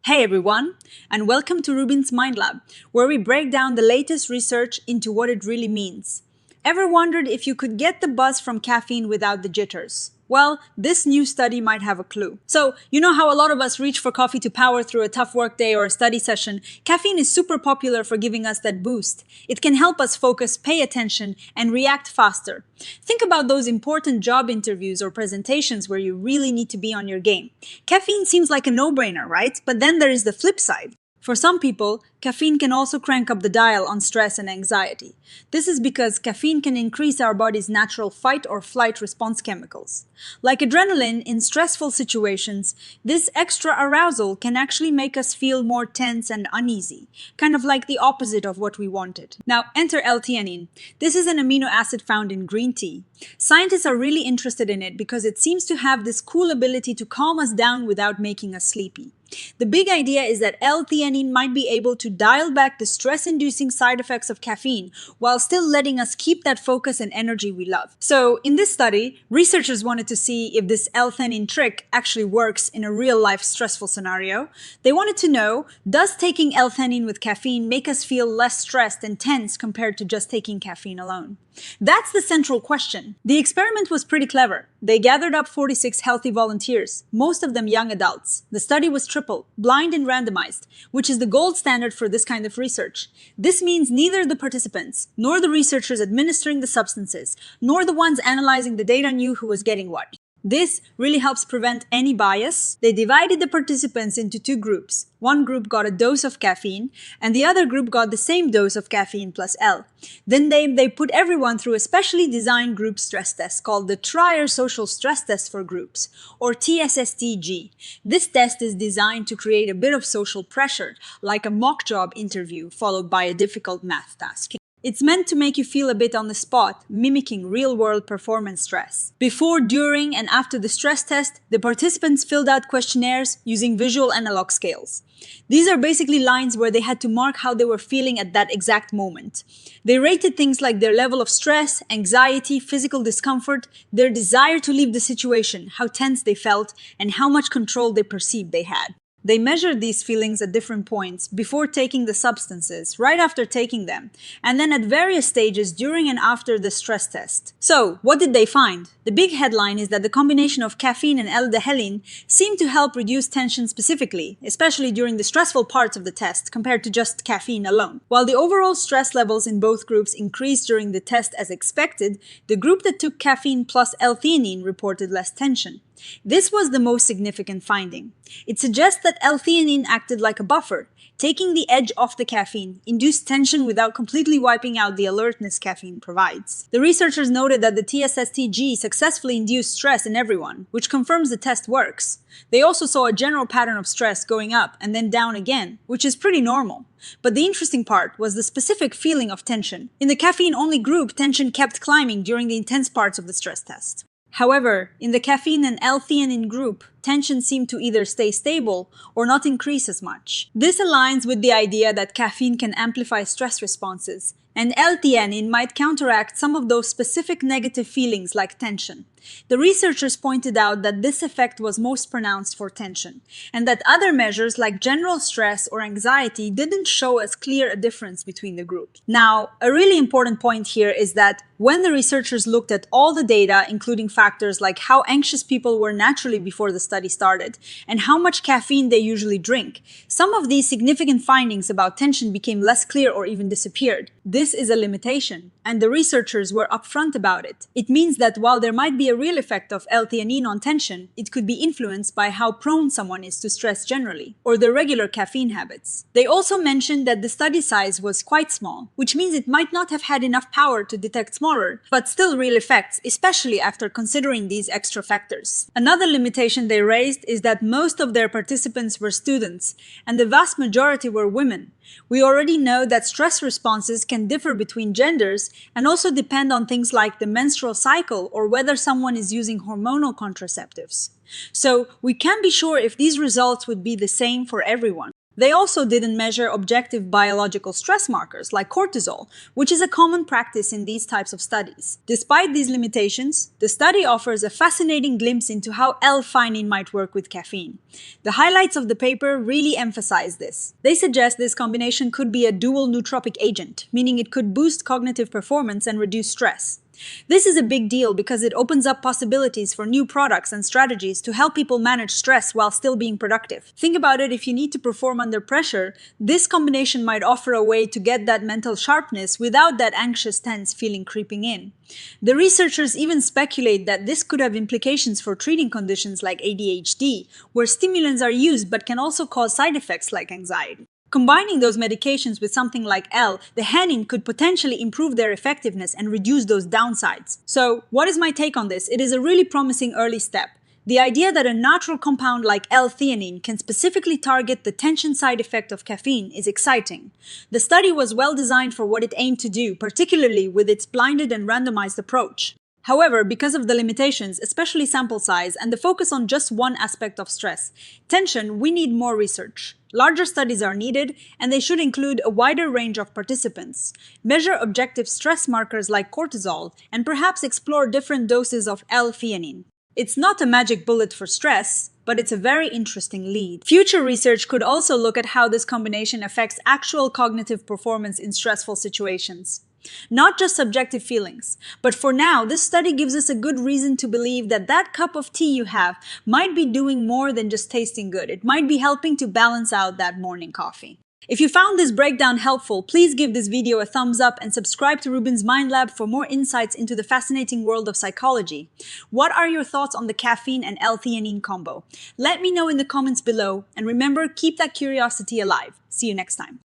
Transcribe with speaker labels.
Speaker 1: Hey everyone, and welcome to RUBIN'S Mind Lab, where we break down the latest research into what it really means. Ever wondered if you could get the buzz from caffeine without the jitters? Well, this new study might have a clue. So, you know how a lot of us reach for coffee to power through a tough workday or a study session? Caffeine is super popular for giving us that boost. It can help us focus, pay attention, and react faster. Think about those important job interviews or presentations where you really need to be on your game. Caffeine seems like a no-brainer, right? But then there is the flip side. For some people, caffeine can also crank up the dial on stress and anxiety. This is because caffeine can increase our body's natural fight or flight response chemicals. Like adrenaline in stressful situations, this extra arousal can actually make us feel more tense and uneasy, kind of like the opposite of what we wanted. Now, enter L-Theanine. This is an amino acid found in green tea. Scientists are really interested in it because it seems to have this cool ability to calm us down without making us sleepy. The big idea is that L-Theanine might be able to dial back the stress-inducing side effects of caffeine while still letting us keep that focus and energy we love. So, in this study, researchers wanted to see if this L-Theanine trick actually works in a real-life stressful scenario. They wanted to know, does taking L-Theanine with caffeine make us feel less stressed and tense compared to just taking caffeine alone? That's the central question. The experiment was pretty clever. They gathered up 46 healthy volunteers, most of them young adults. The study was triple, blind and randomized, which is the gold standard for this kind of research. This means neither the participants, nor the researchers administering the substances, nor the ones analyzing the data knew who was getting what. This really helps prevent any bias. They divided the participants into two groups. One group got a dose of caffeine, and the other group got the same dose of caffeine plus L. Then they put everyone through a specially designed group stress test called the Trier Social Stress Test for Groups, or TSSTG. This test is designed to create a bit of social pressure, like a mock job interview followed by a difficult math task. It's meant to make you feel a bit on the spot, mimicking real-world performance stress. Before, during, and after the stress test, the participants filled out questionnaires using visual analog scales. These are basically lines where they had to mark how they were feeling at that exact moment. They rated things like their level of stress, anxiety, physical discomfort, their desire to leave the situation, how tense they felt, and how much control they perceived they had. They measured these feelings at different points before taking the substances, right after taking them, and then at various stages during and after the stress test. So, what did they find? The big headline is that the combination of caffeine and L-Theanine seemed to help reduce tension specifically, especially during the stressful parts of the test, compared to just caffeine alone. While the overall stress levels in both groups increased during the test as expected, the group that took caffeine plus L-Theanine reported less tension. This was the most significant finding. It suggests that L-Theanine acted like a buffer, taking the edge off the caffeine, induced tension without completely wiping out the alertness caffeine provides. The researchers noted that the TSSTG successfully induced stress in everyone, which confirms the test works. They also saw a general pattern of stress going up and then down again, which is pretty normal. But the interesting part was the specific feeling of tension. In the caffeine-only group, tension kept climbing during the intense parts of the stress test. However, in the caffeine and L-Theanine group, tension seemed to either stay stable or not increase as much. This aligns with the idea that caffeine can amplify stress responses, and L-Theanine might counteract some of those specific negative feelings like tension. The researchers pointed out that this effect was most pronounced for tension, and that other measures like general stress or anxiety didn't show as clear a difference between the groups. Now, a really important point here is that when the researchers looked at all the data, including factors like how anxious people were naturally before the study started, and how much caffeine they usually drink, some of these significant findings about tension became less clear or even disappeared. This is a limitation, and the researchers were upfront about it. It means that while there might be a real effect of L-Theanine on tension, it could be influenced by how prone someone is to stress generally, or their regular caffeine habits. They also mentioned that the study size was quite small, which means it might not have had enough power to detect smaller, but still real effects, especially after considering these extra factors. Another limitation they raised is that most of their participants were students, and the vast majority were women. We already know that stress responses can differ between genders and also depend on things like the menstrual cycle or whether someone is using hormonal contraceptives. So we can't be sure if these results would be the same for everyone. They also didn't measure objective biological stress markers like cortisol, which is a common practice in these types of studies. Despite these limitations, the study offers a fascinating glimpse into how L-Theanine might work with caffeine. The highlights of the paper really emphasize this. They suggest this combination could be a dual nootropic agent, meaning it could boost cognitive performance and reduce stress. This is a big deal because it opens up possibilities for new products and strategies to help people manage stress while still being productive. Think about it, if you need to perform under pressure, this combination might offer a way to get that mental sharpness without that anxious, tense feeling creeping in. The researchers even speculate that this could have implications for treating conditions like ADHD, where stimulants are used but can also cause side effects like anxiety. Combining those medications with something like L-Theanine could potentially improve their effectiveness and reduce those downsides. So, what is my take on this? It is a really promising early step. The idea that a natural compound like L-Theanine can specifically target the tension side effect of caffeine is exciting. The study was well designed for what it aimed to do, particularly with its blinded and randomized approach. However, because of the limitations, especially sample size, and the focus on just one aspect of stress, tension, we need more research. Larger studies are needed, and they should include a wider range of participants, measure objective stress markers like cortisol, and perhaps explore different doses of L-Theanine. It's not a magic bullet for stress, but it's a very interesting lead. Future research could also look at how this combination affects actual cognitive performance in stressful situations. Not just subjective feelings, but for now, this study gives us a good reason to believe that that cup of tea you have might be doing more than just tasting good. It might be helping to balance out that morning coffee. If you found this breakdown helpful, please give this video a thumbs up and subscribe to Rubin's Mind Lab for more insights into the fascinating world of psychology. What are your thoughts on the caffeine and L-Theanine combo? Let me know in the comments below, and remember, keep that curiosity alive. See you next time.